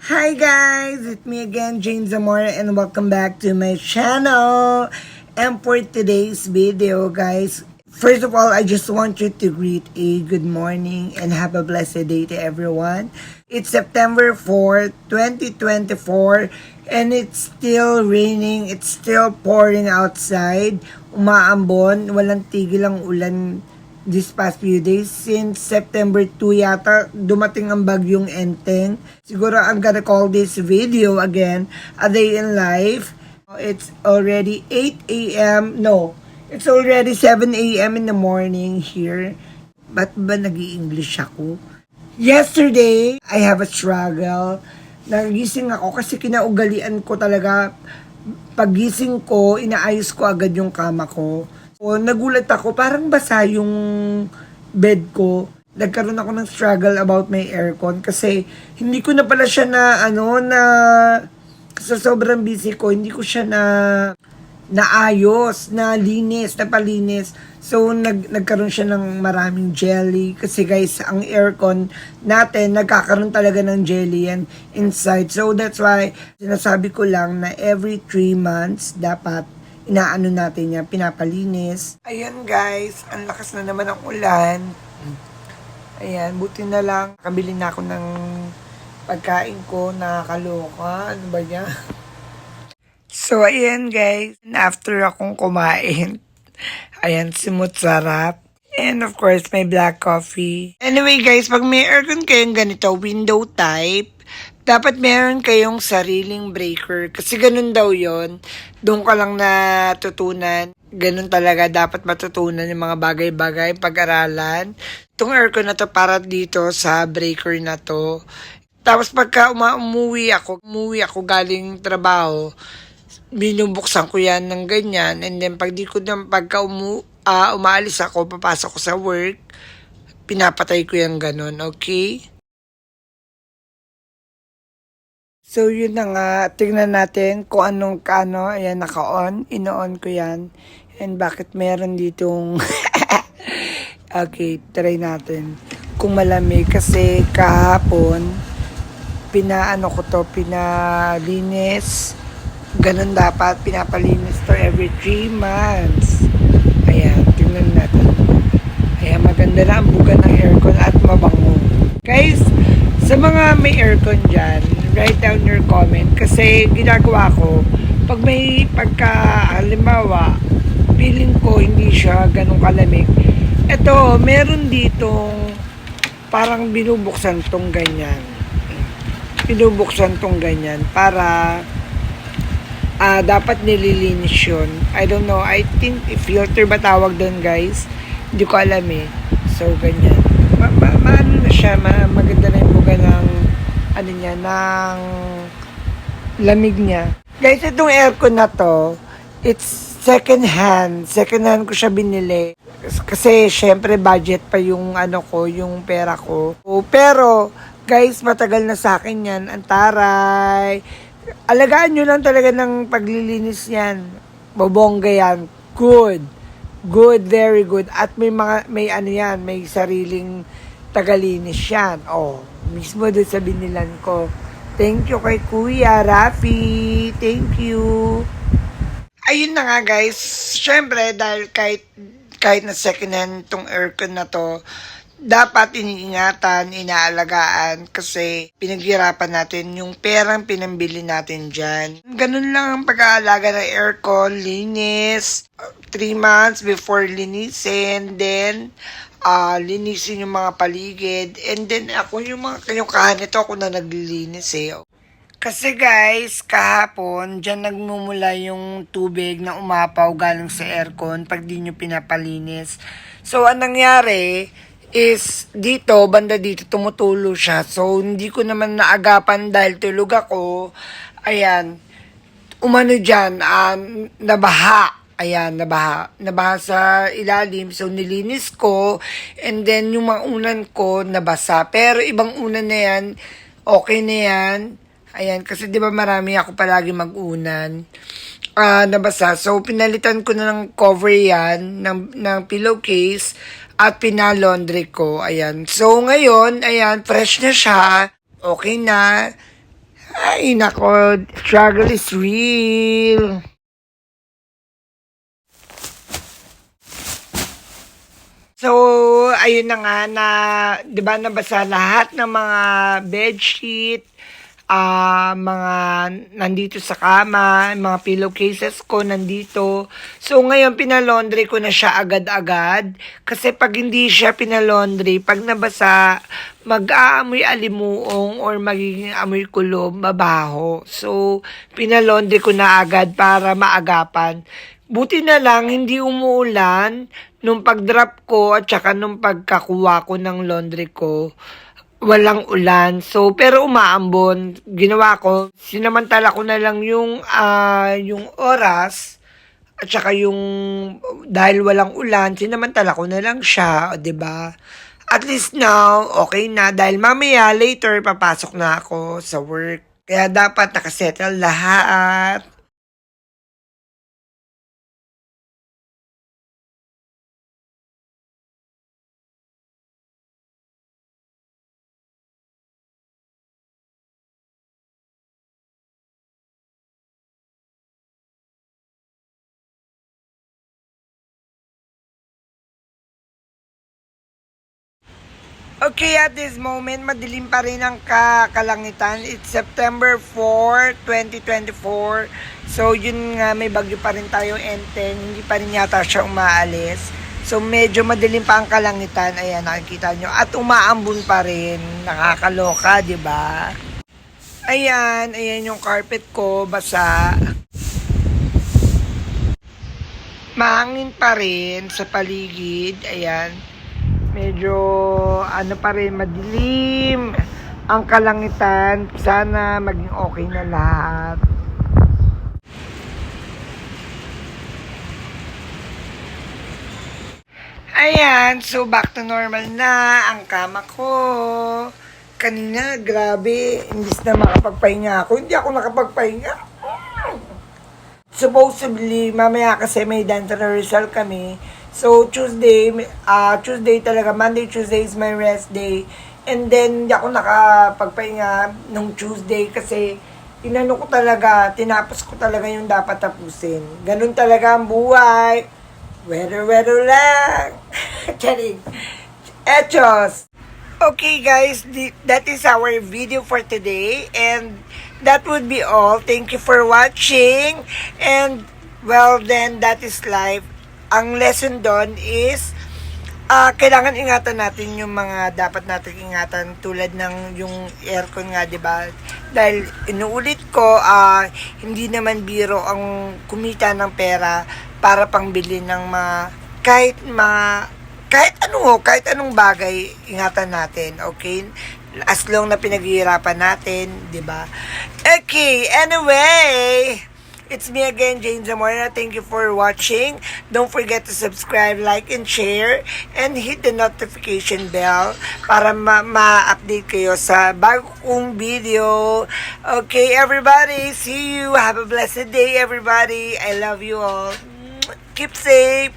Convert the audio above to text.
Hi guys, it's me again, James Zamora, and welcome back to my channel. And for today's video, guys, first of all, I just want you to greet a good morning and have a blessed day to everyone. It's September 4th, 2024, and it's still raining. It's still pouring outside. Umaambon, walang tigil ang ulan this past few days. Since September 2 yata, dumating ang bagyong Enteng. Siguro I'm gonna call this video again, A Day in Life. It's already 8 a.m. No, it's already 7 a.m. in the morning here. Ba't ba nag-i-English ako? Yesterday, I have a struggle. Nagising ako kasi kinaugalian ko talaga. Pagising ko, inaayos ko agad yung kama ko. O, nagulat ako, parang basa yung bed ko. Nagkaroon ako ng struggle about my aircon kasi hindi ko na pala siya sa sobrang busy ko, hindi ko siya naayos, napalinis. So, nagkaroon siya ng maraming jelly. Kasi guys, ang aircon natin, nagkakaroon talaga ng jelly yan inside. So, that's why, sinasabi ko lang na every 3 months, dapat inaano natin yan, pinapalinis. Ayan guys, ang lakas na naman ang ulan. Ayan, buti na lang. Kabili na ako ng pagkain ko, nakakaloka. Ano ba niya? So, ayan guys, after akong kumain, ayan, simut sarap. And of course, may black coffee. Anyway guys, pag may aircon kayong ganito, window type, dapat meron kayong sariling breaker. Kasi ganun daw yon. Doon ka lang natutunan. Ganun talaga dapat matutunan yung mga bagay-bagay, pag-aralan. Itong aircon na to para dito sa breaker na to. Tapos pagka umuwi ako galing trabaho, binubuksan ko yan ng ganyan. And then pagka umaalis ako, papasok ko sa work, pinapatay ko yan ganun, okay? So, yun na nga. Tingnan natin kung anong kano. Ayan, naka-on. Ino-on ko yan. And bakit meron ditong... Okay, try natin. Kung malamig. Kasi kahapon, pinalinis. Ganun dapat. Pinapalinis to every 3 months. Ayan, tingnan natin. Ayan, maganda na ang buga ng aircon at mabango. Guys, sa mga may aircon dyan, write down your comment kasi ginagawa ko pag halimbawa feeling ko hindi siya ganun kalamig, eto meron ditong parang binubuksan tong ganyan para dapat nililinis yun. I don't know, I think filter ba tawag doon guys, hindi ko alam eh. So ganyan, maano na siya, maganda na yung buga ng ng lamig niya. Guys, itong aircon na to, it's second hand ko siya binili. Kasi syempre budget pa yung yung pera ko. Pero guys, matagal na sa akin yan, antaray. Alagaan nyo lang talaga ng paglilinis yan. Bobongga yan. Good, very good. At may sariling tagalinis yan. Mismo doon sa binilan ko. Thank you kay Kuya Rafi. Thank you. Ayun na nga guys. Syempre, dahil kahit na second hand tong aircon na to, dapat iniingatan, inaalagaan kasi pinaghirapan natin yung perang pinambili natin dyan. Ganun lang ang pag-aalaga ng aircon, linis, 3 months before linisin, then linisin yung mga paligid, and then ako yung kahanito ako na naglilinis eh. Kasi guys, kahapon, dyan nagmumula yung tubig na umapaw galing sa aircon pag di nyo pinapalinis. So, anong nangyari is banda dito tumutulo siya. So, hindi ko naman naagapan dahil tulog ako. Ayan, dyan, nabaha. Ayan, nabaha sa ilalim. So, nilinis ko. And then, yung mga unan ko, nabasa. Pero, ibang unan na yan, okay na yan. Ayan, kasi di ba marami ako palagi mag-unan. Nabasa. So, pinalitan ko na ng cover yan, ng pillowcase, at pinalaundry ko. Ayan. So, ngayon, ayan, fresh na siya. Okay na. Ay, nako, struggle is real. So, ayun na nga na, 'di ba nabasa lahat ng mga bedsheet, mga nandito sa kama, mga pillowcases ko nandito. So, ngayon pinalaundry ko na siya agad-agad kasi pag hindi siya pinalaundry, pag nabasa, mag-aamoy alimuong or magiging amoy kulob, mabaho. So, pinalaundry ko na agad para maagapan. Buti na lang hindi umuulan nung pag-drop ko at saka nung pagkakuha ko ng laundry ko. Walang ulan. So, pero umaambon. Ginawa ko, sinamantala ko na lang yung oras at saka yung dahil walang ulan, sinamantala ko na lang siya, o 'di ba? At least now, okay na dahil mamaya later papasok na ako sa work. Kaya dapat nakasettle lahat. Okay, at this moment, madilim pa rin ang kalangitan. It's September 4, 2024. So, yun nga, may bagyo pa rin tayo, N10. Hindi pa rin yata siya umaalis. So, medyo madilim pa ang kalangitan. Ayan, nakikita nyo. At umaambon pa rin. Nakakaloka, di ba? Ayan yung carpet ko, basa. Mahangin pa rin sa paligid. Ayan. Medyo ano pa rin, madilim ang kalangitan. Sana maging okay na lahat. Ayan, so back to normal na ang kama ko. Kanina, grabe, imbis na makapagpahinga ako, hindi ako nakapagpahinga. Supposedly, mamaya kasi may dental result kami. So, Tuesday talaga, Monday, Tuesday is my rest day. And then, hindi ako nakapagpahinga nung Tuesday kasi tinapos ko talaga yung dapat tapusin. Ganun talaga ang buhay. Weather lang. Charing. Echos. Okay guys, that is our video for today. And that would be all. Thank you for watching. And, well then, that is life. Ang lesson doon is, kailangan ingatan natin yung mga dapat natin ingatan tulad ng yung aircon nga, 'di ba? Dahil inuulit ko, hindi naman biro ang kumita ng pera para pangbili ng kahit anong bagay, ingatan natin, okay? As long na pinaghihirapan natin, 'di ba? Okay, anyway, it's me again, Jane Zamora. Thank you for watching. Don't forget to subscribe, like, and share. And hit the notification bell para ma-update kayo sa bago kong video. Okay, everybody. See you. Have a blessed day, everybody. I love you all. Keep safe.